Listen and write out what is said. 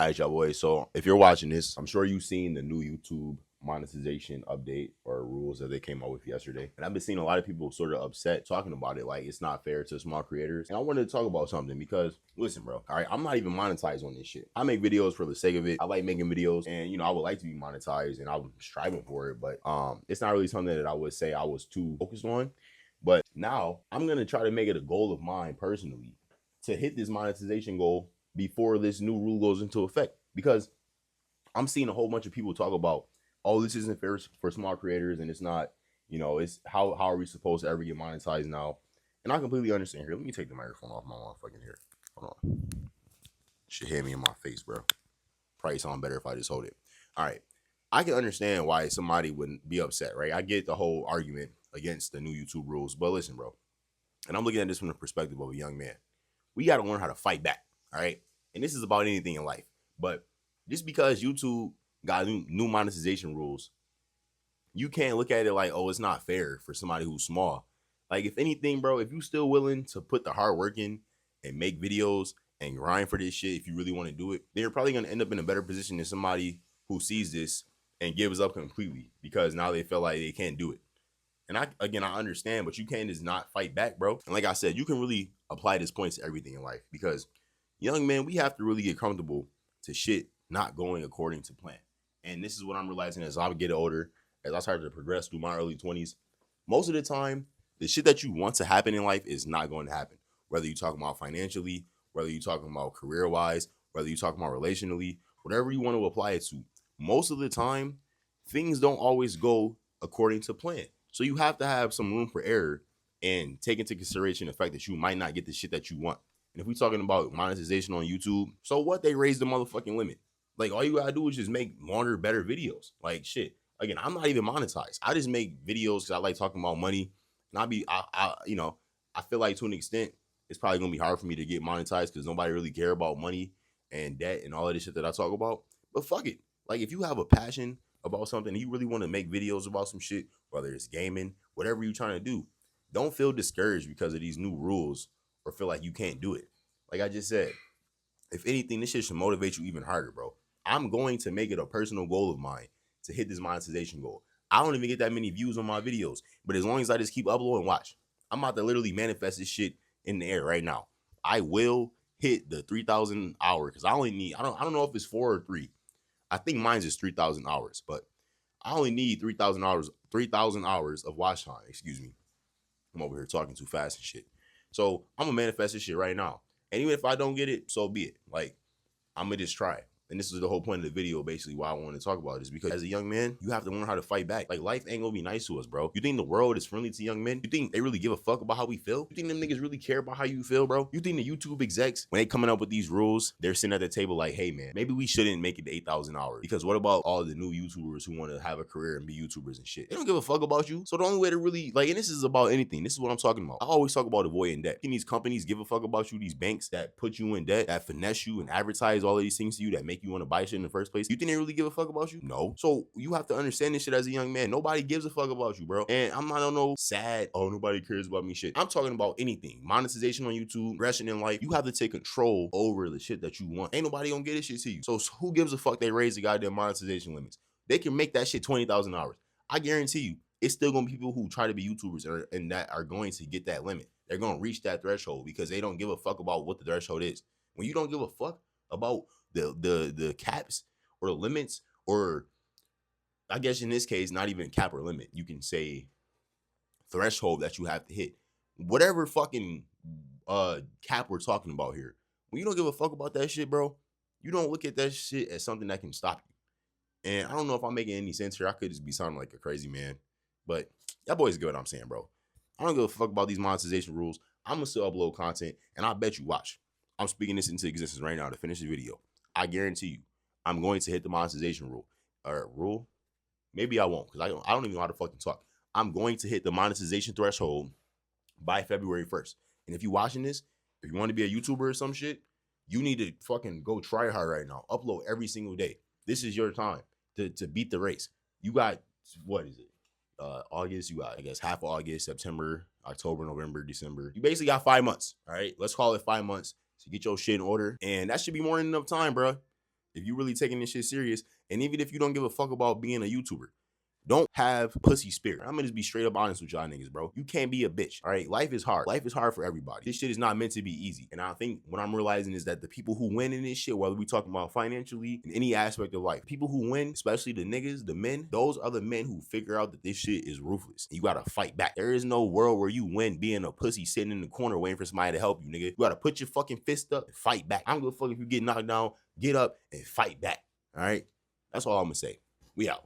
All right, y'all boys. So if you're watching this, I'm sure you've seen the new YouTube monetization update or rules that they came out with yesterday. And I've been seeing a lot of people sort of upset talking about it, like it's not fair to small creators. And I wanted to talk about something because listen, bro, all right, I'm not even monetized on this shit. I make videos for the sake of it. I like making videos, and I would like to be monetized and I'm striving for it, but it's not really something that I would say I was too focused on. But now I'm gonna try to make it a goal of mine personally to hit this monetization goal before this new rule goes into effect, because I'm seeing a whole bunch of people talk about, oh, this isn't fair for small creators, and it's not, it's how are we supposed to ever get monetized now? And I completely understand. Here, let me take the microphone off my motherfucking hair. Hold on. Shit hit me in my face, bro. Probably sound better if I just hold it. All right. I can understand why somebody wouldn't be upset, right? I get the whole argument against the new YouTube rules, but listen, bro, and I'm looking at this from the perspective of a young man. We got to learn how to fight back, all right? And this is about anything in life. But just because YouTube got new monetization rules, you can't look at it like, oh, it's not fair for somebody who's small. Like, if anything, bro, if you still willing to put the hard work in and make videos and grind for this shit, if you really want to do it, then you're probably going to end up in a better position than somebody who sees this and gives up completely because now they feel like they can't do it. And I understand, but you can't just not fight back, bro. And like I said, you can really apply this point to everything in life, because young men, we have to really get comfortable to shit not going according to plan. And this is what I'm realizing as I get older, as I start to progress through my early 20s. Most of the time, the shit that you want to happen in life is not going to happen. Whether you're talking about financially, whether you're talking about career-wise, whether you're talking about relationally, whatever you want to apply it to, most of the time, things don't always go according to plan. So you have to have some room for error and take into consideration the fact that you might not get the shit that you want. And if we're talking about monetization on YouTube, so what? They raised the motherfucking limit. Like, all you gotta do is just make longer, better videos. Like, shit. Again, I'm not even monetized. I just make videos because I like talking about money. And I feel like to an extent, it's probably gonna be hard for me to get monetized because nobody really care about money and debt and all of this shit that I talk about. But fuck it. Like, if you have a passion about something and you really want to make videos about some shit, whether it's gaming, whatever you're trying to do, don't feel discouraged because of these new rules or feel like you can't do it. Like I just said, if anything, this shit should motivate you even harder, bro. I'm going to make it a personal goal of mine to hit this monetization goal. I don't even get that many views on my videos, but as long as I just keep uploading, watch, I'm about to literally manifest this shit in the air right now. I will hit the 3,000 hour because I don't know if it's 4 or 3. I think mine's is 3,000 hours, but I only need 3,000 hours of watch time. Excuse me. I'm over here talking too fast and shit. So I'm gonna manifest this shit right now. And even if I don't get it, so be it. Like, I'm gonna just try. And this is the whole point of the video, basically, why I want to talk about this. Because as a young man, you have to learn how to fight back. Like, life ain't gonna be nice to us, bro. You think the world is friendly to young men? You think they really give a fuck about how we feel? You think them niggas really care about how you feel, bro? You think the YouTube execs, when they coming up with these rules, they're sitting at the table like, hey, man, maybe we shouldn't make it to 8,000 hours. Because what about all the new YouTubers who want to have a career and be YouTubers and shit? They don't give a fuck about you. So the only way to really, like, and this is about anything. This is what I'm talking about. I always talk about avoiding debt. Can these companies give a fuck about you? These banks that put you in debt, that finesse you and advertise all of these things to you that make you want to buy shit in the first place, you think they really give a fuck about you? No. So you have to understand this shit as a young man. Nobody gives a fuck about you, bro. And I'm not on no sad, oh, nobody cares about me shit. I'm talking about anything. Monetization on YouTube, progression in life. You have to take control over the shit that you want. Ain't nobody gonna get this shit to you. So who gives a fuck they raise the goddamn monetization limits? They can make that shit 20,000 hours. I guarantee you, it's still gonna be people who try to be YouTubers and that are going to get that limit. They're gonna reach that threshold because they don't give a fuck about what the threshold is. When you don't give a fuck about the caps or the limits, or I guess in this case, not even cap or limit, you can say threshold that you have to hit. Whatever fucking cap we're talking about here. When you don't give a fuck about that shit, bro, you don't look at that shit as something that can stop you. And I don't know if I'm making any sense here. I could just be sounding like a crazy man, but that boys get what I'm saying, bro. I don't give a fuck about these monetization rules. I'm gonna still upload content, and I bet you, watch, I'm speaking this into existence right now to finish the video. I guarantee you, I'm going to hit the monetization rule. Or rule? Maybe I won't, because I don't even know how to fucking talk. I'm going to hit the monetization threshold by February 1st. And if you're watching this, if you want to be a YouTuber or some shit, you need to fucking go try hard right now. Upload every single day. This is your time to beat the race. You got, what is it? August, you got, I guess, half August, September, October, November, December. You basically got 5 months, all right? Let's call it 5 months to get your shit in order. And that should be more than enough time, bro. If you really taking this shit serious, and even if you don't give a fuck about being a YouTuber, don't have pussy spirit. I'm gonna just be straight up honest with y'all niggas, bro. You can't be a bitch. All right, life is hard. Life is hard for everybody. This shit is not meant to be easy. And I think what I'm realizing is that the people who win in this shit, whether we talking about financially in any aspect of life, people who win, especially the niggas, the men, those are the men who figure out that this shit is ruthless. And you gotta fight back. There is no world where you win being a pussy sitting in the corner waiting for somebody to help you, nigga. You gotta put your fucking fist up and fight back. I don't give a fuck if you get knocked down. Get up and fight back. All right, that's all I'm gonna say. We out.